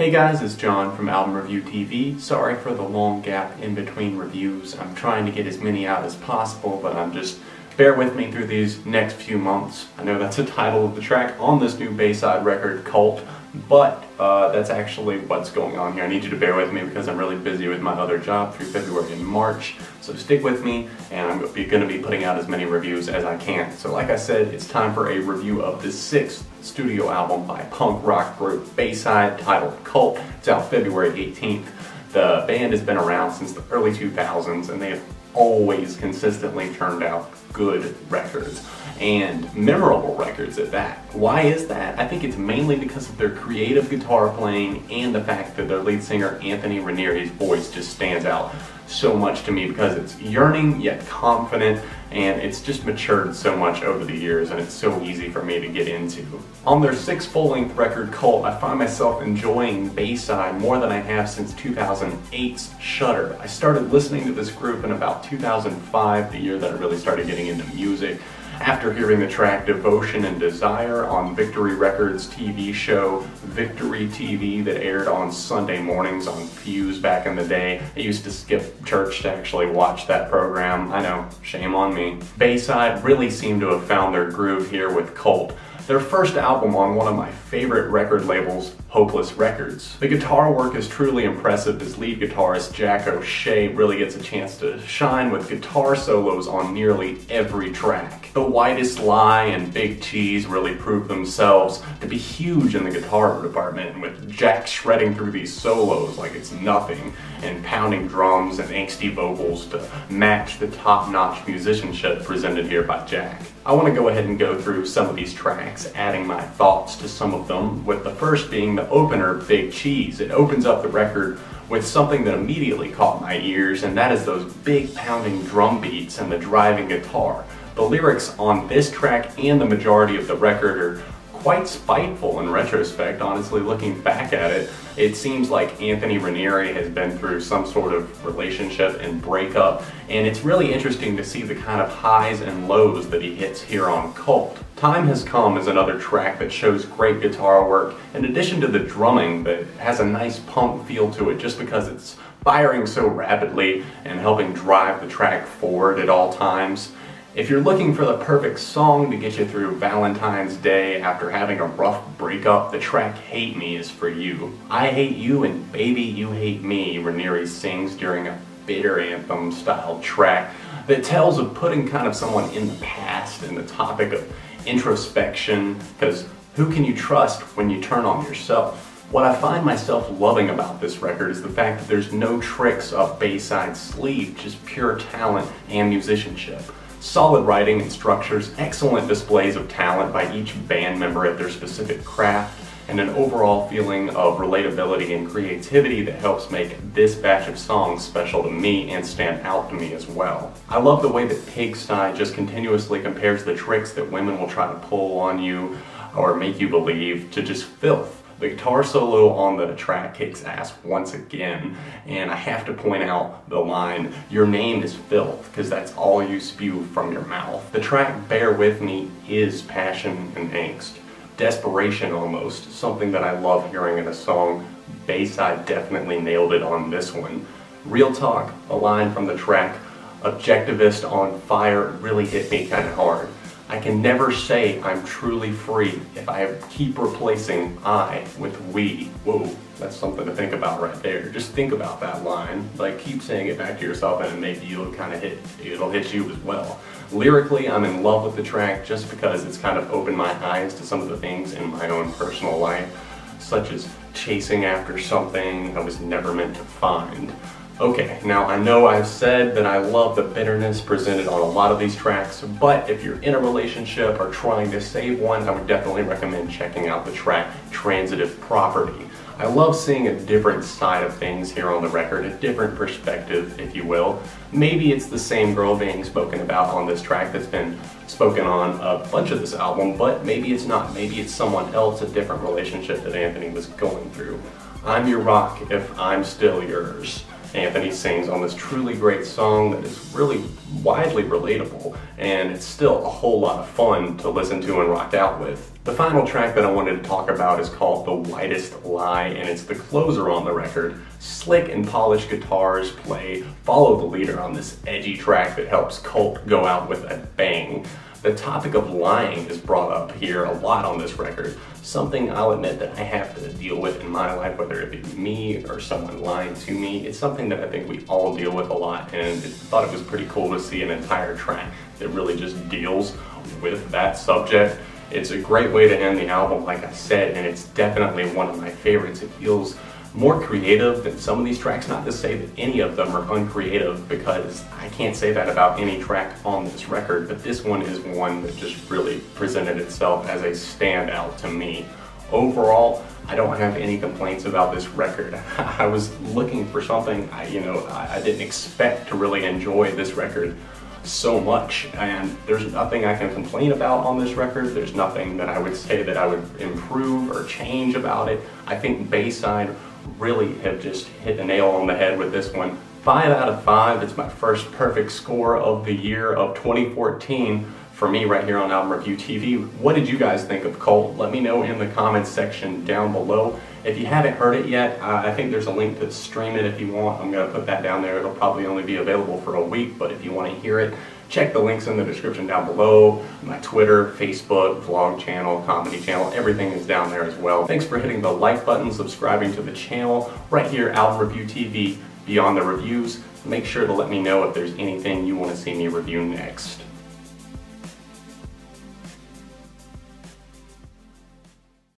Hey guys, it's John from Album Review TV. Sorry for the long gap in between reviews. I'm trying to get as many out as possible, but bear with me through these next few months. I know that's the title of the track on this new Bayside record, Cult, but that's actually what's going on here. I need you to bear with me because I'm really busy with my other job through February and March. So stick with me, and I'm going to be putting out as many reviews as I can. So like I said, it's time for a review of the 6th studio album by punk rock group Bayside, titled Cult. It's out February 18th. The band has been around since the early 2000s, and they have always consistently turned out good records, and memorable records at that. Why is that? I think it's mainly because of their creative guitar playing and the fact that their lead singer Anthony Ranieri's voice just stands out so much to me because it's yearning yet confident, and it's just matured so much over the years, and it's so easy for me to get into. On their 6th full-length record, Cult, I find myself enjoying Bayside more than I have since 2008's Shudder. I started listening to this group in about 2005, the year that I really started getting into music, after hearing the track Devotion and Desire on Victory Records' TV show Victory TV that aired on Sunday mornings on Fuse back in the day. I used to skip church to actually watch that program. I know, shame on me. Bayside really seemed to have found their groove here with Cult. Their first album on one of my favorite record labels, Hopeless Records. The guitar work is truly impressive as lead guitarist Jack O'Shea really gets a chance to shine with guitar solos on nearly every track. The Widest Lie and Big Cheese really prove themselves to be huge in the guitar department, with Jack shredding through these solos like it's nothing, and pounding drums and angsty vocals to match the top-notch musicianship presented here by Jack. I want to go ahead and go through some of these tracks, adding my thoughts to some of them, with the first being the opener, Big Cheese. It opens up the record with something that immediately caught my ears, and that is those big pounding drum beats and the driving guitar. The lyrics on this track and the majority of the record are quite spiteful in retrospect. Honestly, looking back at it, it seems like Anthony Ranieri has been through some sort of relationship and breakup, and it's really interesting to see the kind of highs and lows that he hits here on Cult. Time Has Come is another track that shows great guitar work, in addition to the drumming that has a nice punk feel to it just because it's firing so rapidly and helping drive the track forward at all times. If you're looking for the perfect song to get you through Valentine's Day after having a rough breakup, the track Hate Me is for you. I hate you and baby you hate me, Ranieri sings during a bitter anthem style track that tells of putting kind of someone in the past and the topic of introspection, because who can you trust when you turn on yourself? What I find myself loving about this record is the fact that there's no tricks up Bayside's sleeve, just pure talent and musicianship. Solid writing and structures, excellent displays of talent by each band member at their specific craft, and an overall feeling of relatability and creativity that helps make this batch of songs special to me and stand out to me as well. I love the way that Pigsty just continuously compares the tricks that women will try to pull on you or make you believe to just filth. The guitar solo on the track kicks ass once again, and I have to point out the line, "Your name is filth," because that's all you spew from your mouth. The track Bear With Me is passion and angst. Desperation almost, something that I love hearing in a song. Bayside definitely nailed it on this one. Real Talk, a line from the track Objectivist on Fire, really hit me kind of hard. I can never say I'm truly free if I keep replacing I with we. Whoa, that's something to think about right there. Just think about that line. Like, keep saying it back to yourself and maybe it'll hit you as well. Lyrically, I'm in love with the track just because it's kind of opened my eyes to some of the things in my own personal life, such as chasing after something I was never meant to find. Okay, now I know I've said that I love the bitterness presented on a lot of these tracks, but if you're in a relationship or trying to save one, I would definitely recommend checking out the track Transitive Property. I love seeing a different side of things here on the record, a different perspective, if you will. Maybe it's the same girl being spoken about on this track that's been spoken on a bunch of this album, but maybe it's not. Maybe it's someone else, a different relationship that Anthony was going through. I'm your rock if I'm still yours. Anthony sings on this truly great song that is really widely relatable, and it's still a whole lot of fun to listen to and rock out with. The final track that I wanted to talk about is called The Widest Lie, and it's the closer on the record. Slick and polished guitars play, follow the leader on this edgy track that helps Colt go out with a bang. The topic of lying is brought up here a lot on this record, something I'll admit that I have to deal with in my life, whether it be me or someone lying to me. It's something that I think we all deal with a lot, and I thought it was pretty cool to see an entire track that really just deals with that subject. It's a great way to end the album, like I said, and it's definitely one of my favorites. It feels more creative than some of these tracks, not to say that any of them are uncreative, because I can't say that about any track on this record, but this one is one that just really presented itself as a standout to me. Overall, I don't have any complaints about this record. I was looking for something I didn't expect to really enjoy this record so much, and there's nothing I can complain about on this record. There's nothing that I would say that I would improve or change about it. I think Bayside really have just hit the nail on the head with this one. 5 out of 5. It's my first perfect score of the year of 2014 for me right here on Album Review TV. What did you guys think of Colt? Let me know in the comments section down below. If you haven't heard it yet, I think there's a link to stream it if you want. I'm going to put that down there. It'll probably only be available for a week, but if you want to hear it, check the links in the description down below. My Twitter, Facebook, vlog channel, comedy channel, everything is down there as well. Thanks for hitting the like button, subscribing to the channel. Right here, Album Review TV, Beyond the Reviews. Make sure to let me know if there's anything you want to see me review next.